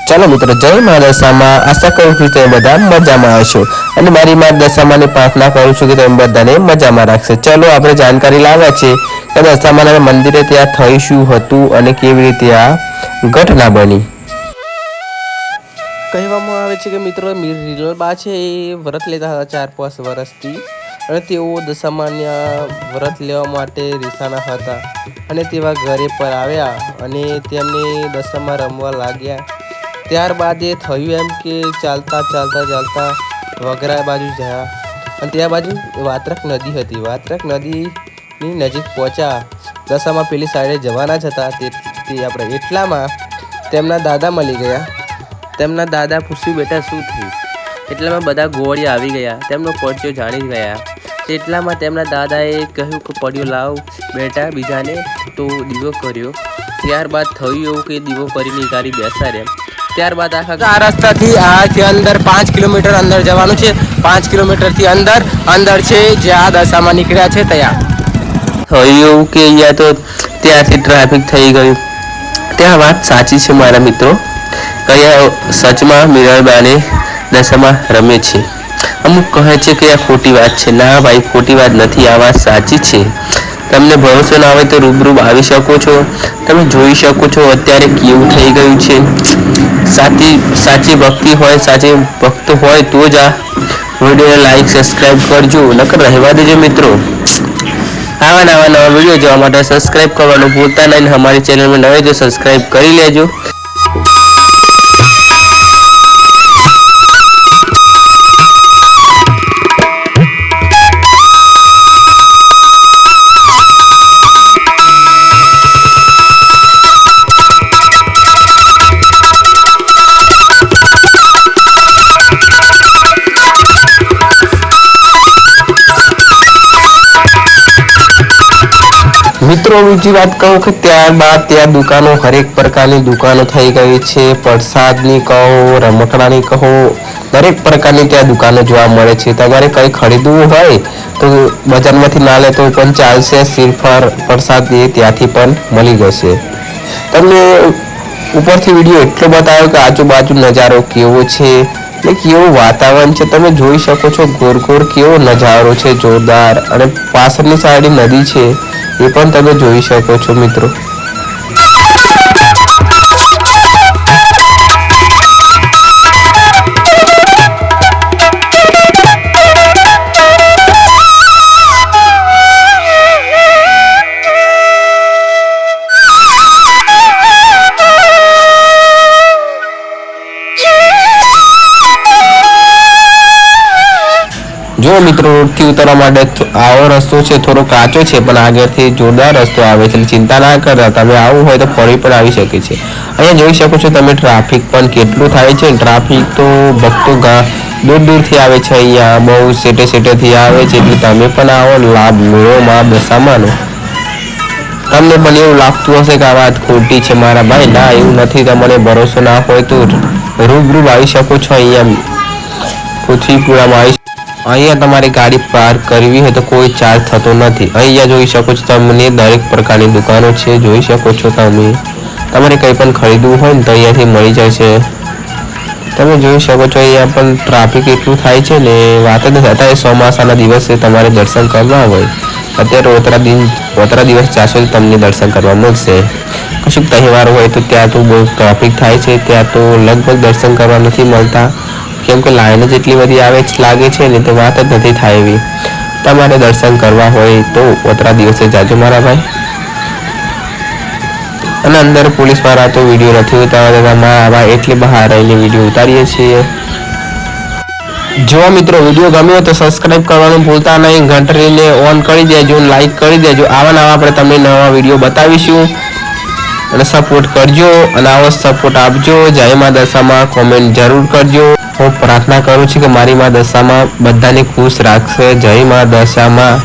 ચાલો મિત્રો, જય મા દશામાં. આશા કરું છું તમે બધા મજામાં હશો અને મારી મા દશામાને પ્રાર્થના કરું છું કે તમે બધાને મજામાં રાખશે. ચલો આપણે જાણકારી લાવ્યા છે કે દશામાના મંદિરે ત્યાં થઈ શું હતું અને કેવી રીતે આ ઘટના બની. કહેવામાં આવે છે કે મિત્રો રીલબા છે એ વ્રત લેતા હતા 4-5 વર્ષથી અને તેઓ દશામાના વ્રત લેવા માટે રીસાના હતા અને તેવા ઘરે પર આવ્યા અને તેમને દશામાં રમવા લાગ્યા. ત્યારબાદ એ થયું એમ કે ચાલતા વગરા બાજુ ગયા અને ત્યાં બાજુ વાત્રક નદી હતી. વાત્રક નદીની નજીક પહોંચ્યા. દશામાં પેલી સાઈડે જવાના જ હતા તે આપણે એટલામાં તેમના દાદા મળી ગયા. તેમના દાદા પૂછ્યું, બેટા શું થયું? એટલામાં બધા ગોળી આવી ગયા, તેમનો પડ્યો જાણી ગયા. એટલામાં તેમના દાદાએ કહ્યું કે પડ્યો લાવ બેટા બીજાને, તો દીવો કર્યો. ત્યારબાદ થયું એવું કે દીવો કરીને ગાડી બેસાડ્યા. ત્યારબાદ આ રસ્તાથી આ અંદર 5 કિલોમીટર અંદર જવાનું છે. 5 કિલોમીટરથી અંદર છે જ્યાં દશામાં નીકળ્યા છે ત્યાં થયું એવું કે અહીંયા તો ત્યાંથી ટ્રાફિક થઈ ગયું. ત્યાં વાત સાચી છે મારા મિત્રો, કયા સચમાં મીરાબાને દશામાં રમે છે. અમુક કહે છે કે આ ખોટી વાત છે. ના ભાઈ, ખોટી વાત નથી, આ વાત સાચી છે. તમને ભરોસો ના આવે તો રૂબરૂ આવી શકો છો, તમે જોઈ શકો છો અત્યારે કેવું થઈ ગયું છે. સાચી ભક્તિ હોય, સાચી ભક્ત હોય તો જ આ વિડીયોને લાઈક સબસ્ક્રાઈબ કરજો, નકર રહેવા દેજો મિત્રો. આવા નવા વિડીયો જોવા માટે સબસ્ક્રાઈબ કરવાનું ભૂલતા નહીં. અમારી ચેનલમાં નવે જો સબસ્ક્રાઈબ કરી લેજો. મિત્રો બીજી વાત કહું કે ત્યારબાદ ત્યાં દુકાનો, હરેક પ્રકારની દુકાનો થઈ ગઈ છે. પ્રસાદની કહો, રમકડાની કહો, દરેક પ્રકારની ત્યાં દુકાનો જોવા મળે છે. તમારે કંઈ ખરીદવું હોય તો બજારમાંથી ના લે તો પણ ચાલશે. શ્રીફળ પ્રસાદ એ ત્યાંથી પણ મળી જશે. તમને ઉપરથી વિડીયો એટલો બતાવ્યો કે આજુબાજુ નજારો કેવો છે ને કેવું વાતાવરણ છે તમે જોઈ શકો છો. ગોર કેવો નજારો છે, જોરદાર. અને પાછળની સાઈડ નદી છે એ પણ તમે જોઈ શકો છો મિત્રો. જો મિત્રો, રોડથી ઉતરવા માટે આવો રસ્તો છે, થોડો કાચો છે પણ આગળથી જોરદાર રસ્તો આવે છે. ચિંતા ના કરતા, તમે આવું હોય તો ફરી પણ આવી શકે છે. અહીંયા જોઈ શકો છો તમે ટ્રાફિક પણ કેટલું થાય છે. ટ્રાફિક તો ભક્તો દૂરથી આવે છે, અહીંયા બહુ સેટેથી આવે છે. એટલે તમે પણ આવો, લાભ મેળવો મા દશામાનો. તમને પણ એવું લાગતું હશે કે આ વાત ખોટી છે મારા ભાઈ. ના, એવું નથી. તમને ભરોસો ના હોય તો રૂબરૂ આવી શકો છો. અહીંયા પૃથ્વીપુરામાં આવી. અહીંયા તમારે ગાડી પાર્ક કરવી હોય તો કોઈ ચાર્જ થતો નથી. અહીંયા જોઈ શકો છો તમને દરેક પ્રકારની દુકાનો છે, જોઈ શકો છો તમે. તમારે કંઈ પણ ખરીદવું હોય ને તો અહીંયાથી મળી જશે. તમે જોઈ શકો છો અહીંયા પણ ટ્રાફિક એટલું થાય છે ને વાત જ નથી. અત્યારે ચોમાસાના દિવસે તમારે દર્શન કરવા હોય, અત્યારે ઓતરા દિવસ જાશો તો તમને દર્શન કરવા મળશે. કશુંક તહેવાર હોય તો ત્યાં તો બહુ ટ્રાફિક થાય છે, ત્યાં તો લગભગ દર્શન કરવા નથી મળતા, કેમ કે લાઈન જ એટલી બધી આવે લાગે છે ને તો વાત જ નથી થાય એવી. તમારે દર્શન કરવા હોય તો ઓતરા દિવસે જાજો મારા ભાઈ. અને અંદર પોલીસવાળા તો વિડીયો નથી ઉતારતા આવા, એટલે બહાર રહીને વિડીયો ઉતારીએ છીએ. જો મિત્રો વિડીયો ગમ્યો તો સબસ્ક્રાઈબ કરવાનું ભૂલતા નહીં, ઘંટડીને ઓન કરી દેજો, લાઈક કરી દેજો. આવા આપણે તમને નવા વિડીયો બતાવીશું અને સપોર્ટ કરજો. અને આવો સપોર્ટ આપજો. જય મા દશામાં કોમેન્ટ જરૂર કરજો. હું પ્રાર્થના કરું છું કે મારી મા દશામાં બધાને ખુશ રાખશે. જય મા દશામાં.